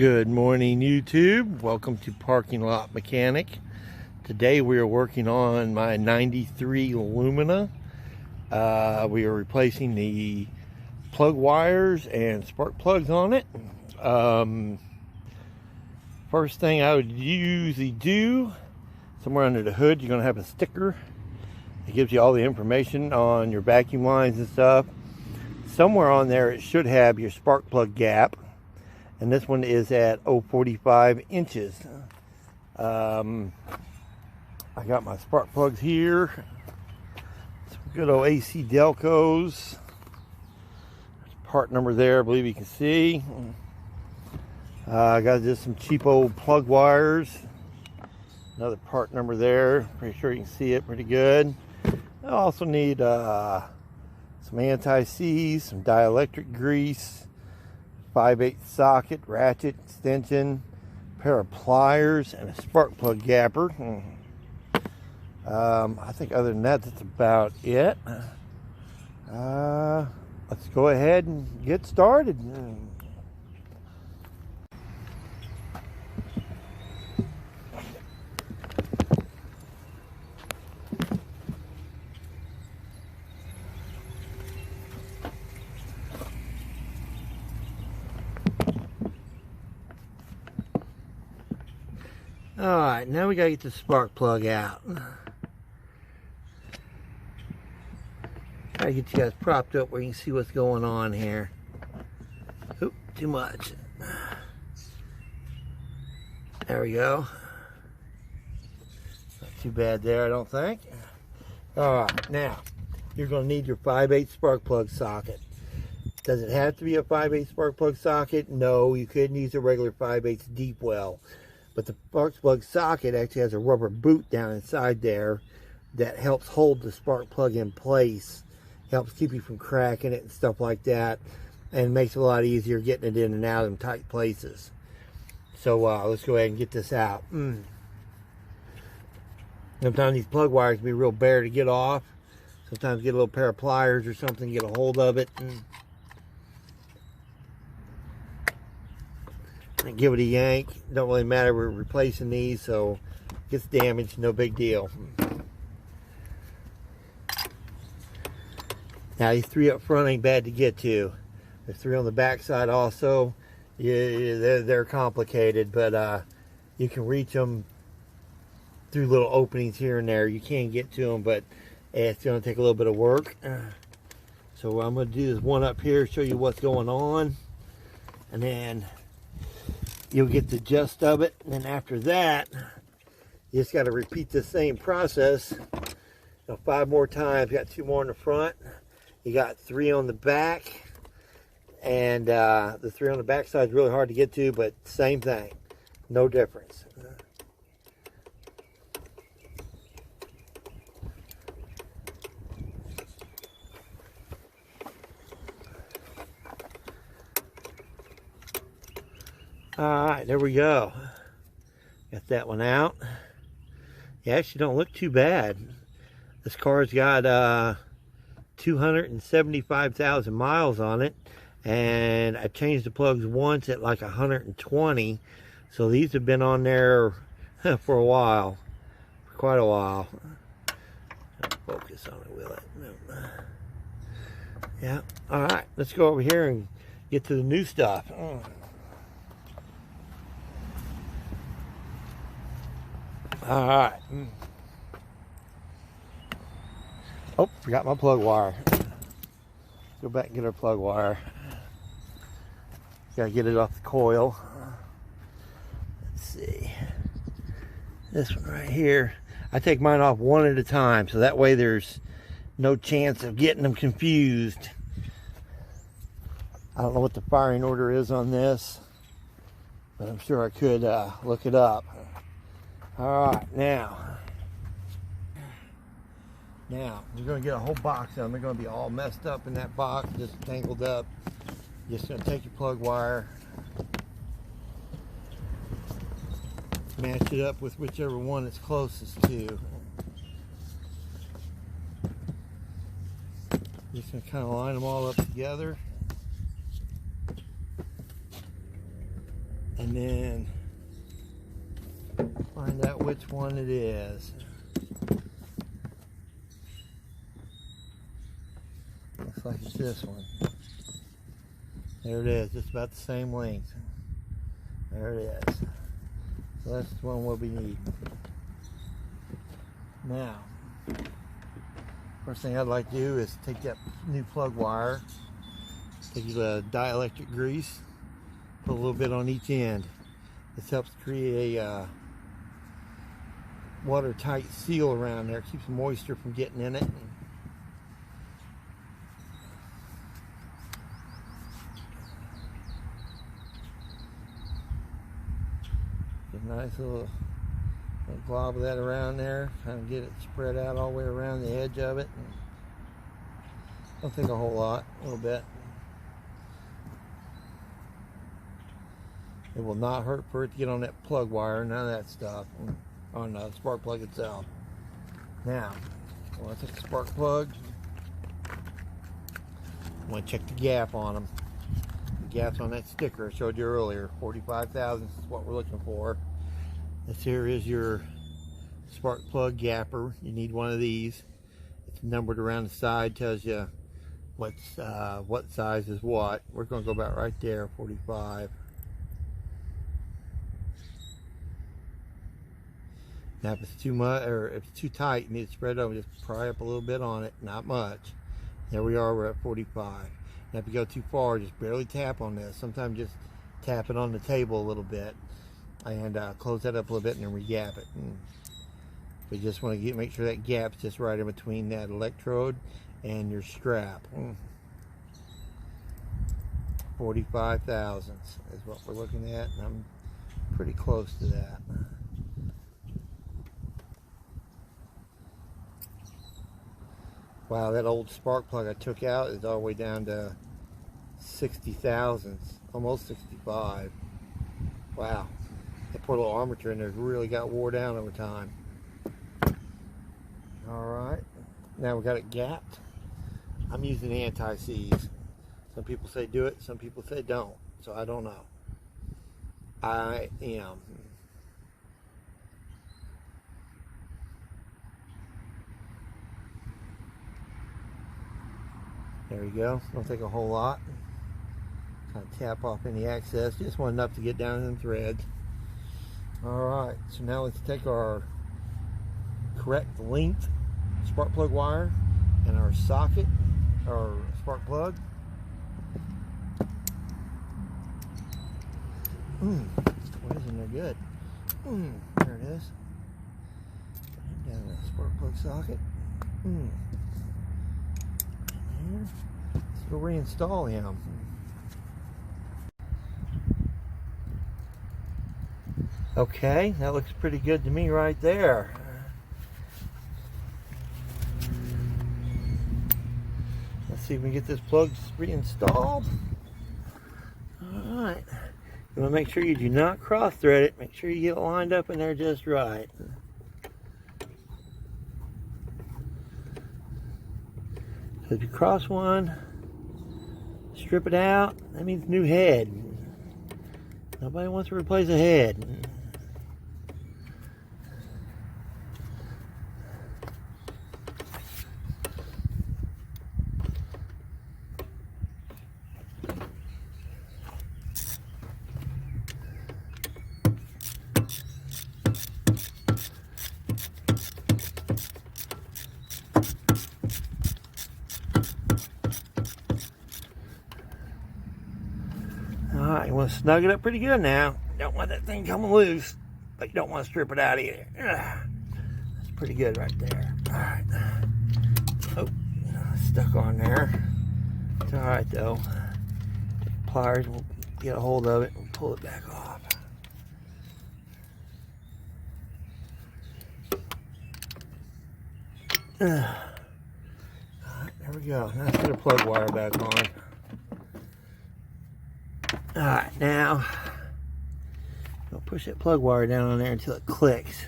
Good morning, YouTube. Welcome to Parking Lot Mechanic. Today we are working on my 93 Lumina. We are replacing the plug wires and spark plugs on it. First thing I would usually do, somewhere under the hood, you're going to have a sticker. It gives you all the information on your vacuum lines and stuff. Somewhere on there it should have your spark plug gap. And this one is at 0.45 inches. I got my spark plugs here. Some good old AC Delcos. There's part number there, I believe you can see. I got just some cheap old plug wires. Another part number there. Pretty sure you can see it pretty good. I also need some anti-seize, some dielectric grease, 5/8 socket, ratchet, extension, pair of pliers, and a spark plug gapper. I think other than that, that's about it. Let's go ahead and get started. Alright, now we gotta get the spark plug out. Gotta get you guys propped up where you can see what's going on here. Oop, too much. There we go. Not too bad there, I don't think. Alright, now, you're gonna need your 5/8 spark plug socket. Does it have to be a 5/8 spark plug socket? No, you could use a regular 5/8 deep well. But the spark plug socket actually has a rubber boot down inside there that helps hold the spark plug in place. Helps keep you from cracking it and stuff like that. And makes it a lot easier getting it in and out of them tight places. So let's go ahead and get this out. Sometimes these plug wires can be real bare to get off. Sometimes get a little pair of pliers or something, get a hold of it. And give it a yank. Don't really matter, we're replacing these, so if it gets damaged, no big deal. Now these three up front ain't bad to get to. There's three on the back side also. Yeah, they're complicated, but you can reach them through little openings here and there. You can get to them, but it's going to take a little bit of work. So what I'm going to do is one up here, show you what's going on, and then you'll get the gist of it. And then after that, you just got to repeat the same process 5 more times. You got 2 more in the front, you got 3 on the back, and the 3 on the back side is really hard to get to, but same thing, no difference. Alright, there we go. Got that one out. It actually don't look too bad. This car's got 275,000 miles on it, and I changed the plugs once at like 120, so these have been on there for a while, for quite a while. Focus on it, will it? No. Yeah. Alright, let's go over here and get to the new stuff. Alright. Oh, forgot my plug wire. Go back and get our plug wire. Gotta get it off the coil. Let's see. This one right here. I take mine off one at a time, so that way there's no chance of getting them confused. I don't know what the firing order is on this, but I'm sure I could look it up. Alright, now you're going to get a whole box of them. They're going to be all messed up in that box, just tangled up. You're just going to take your plug wire, match it up with whichever one it's closest to. Just going to kind of line them all up together. and then find out which one it is. Looks like it's this one. There it is, just about the same length. There it is. So that's the one we'll be needing. Now, first thing I'd like to do is take that new plug wire, take the dielectric grease, put a little bit on each end. This helps create a watertight seal around there, keeps the moisture from getting in it. A nice little glob of that around there, kind of get it spread out all the way around the edge of it. Don't take a whole lot, a little bit. It will not hurt for it to get on that plug wire, none of that stuff, on the spark plug itself. Now, I want to take the spark plug. I want to check the gap on them. The gap's on that sticker I showed you earlier. 45 thousandths is what we're looking for. This here is your spark plug gapper. You need one of these. It's numbered around the side, tells you what size is what. We're going to go about right there, 45. Now if it's too much, or if it's too tight, you need to spread it over, just pry up a little bit on it, not much. There we are, we're at 45. Now if you go too far, just barely tap on this. Sometimes just tap it on the table a little bit, and close that up a little bit and then re-gap it. We just want to make sure that gap's just right in between that electrode and your strap. 45 thousandths is what we're looking at, and I'm pretty close to that. Wow, that old spark plug I took out is all the way down to 60 thousandths, almost 65. Wow, that poor little armature in there really got wore down over time. Alright, now we got it gapped. I'm using anti-seize. Some people say do it, some people say don't, so I don't know. I am. There you go. Don't take a whole lot. Kind of tap off any excess. Just want enough to get down in the threads. Alright, so now let's take our correct length spark plug wire and our socket, our spark plug. What is in there good? There it is. Down that spark plug socket. Let's go reinstall him. Okay, that looks pretty good to me right there. Let's see if we can get this plug reinstalled. Alright. You want to make sure you do not cross thread it. Make sure you get it lined up in there just right. So if you cross one, strip it out, that means new head. Nobody wants to replace a head. Alright, you want to snug it up pretty good now. Don't want that thing coming loose, but you don't want to strip it out either. That's pretty good right there. Alright. Oh, stuck on there. It's alright though. Pliers will get a hold of it and pull it back off. Alright, there we go. Now let's get a plug wire back on. Alright, now I'll push that plug wire down on there until it clicks.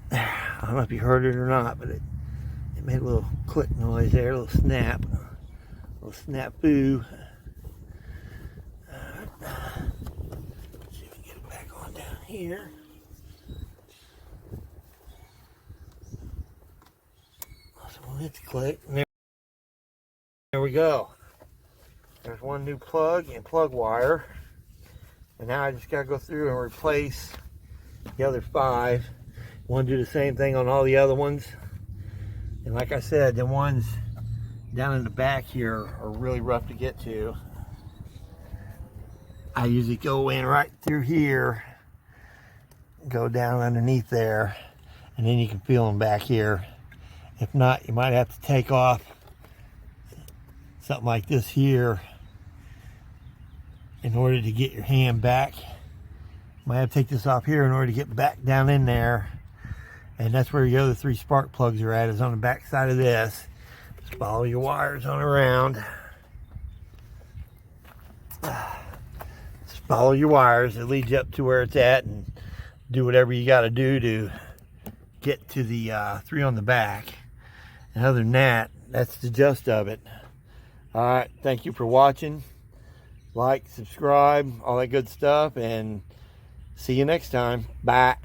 I don't know if you heard it or not, but it made a little click noise there, a little snap, a little snafu. here. So we'll hit the click, and there we go. There's one new plug and plug wire. And now I just got to go through and replace the other 5. Want to do the same thing on all the other ones. And like I said, the ones down in the back here are really rough to get to. I usually go in right through here, go down underneath there, and then you can feel them back here. If not, you might have to take off something like this here in order to get your hand back. You might have to take this off here in order to get back down in there. And that's where your other 3 spark plugs are at, is on the back side of this. Just follow your wires on around. Just follow your wires. It leads you up to where it's at, and do whatever you got to do to get to the 3 on the back. And other than that, that's the gist of it. Alright, thank you for watching. Like, subscribe, all that good stuff, and see you next time. Bye.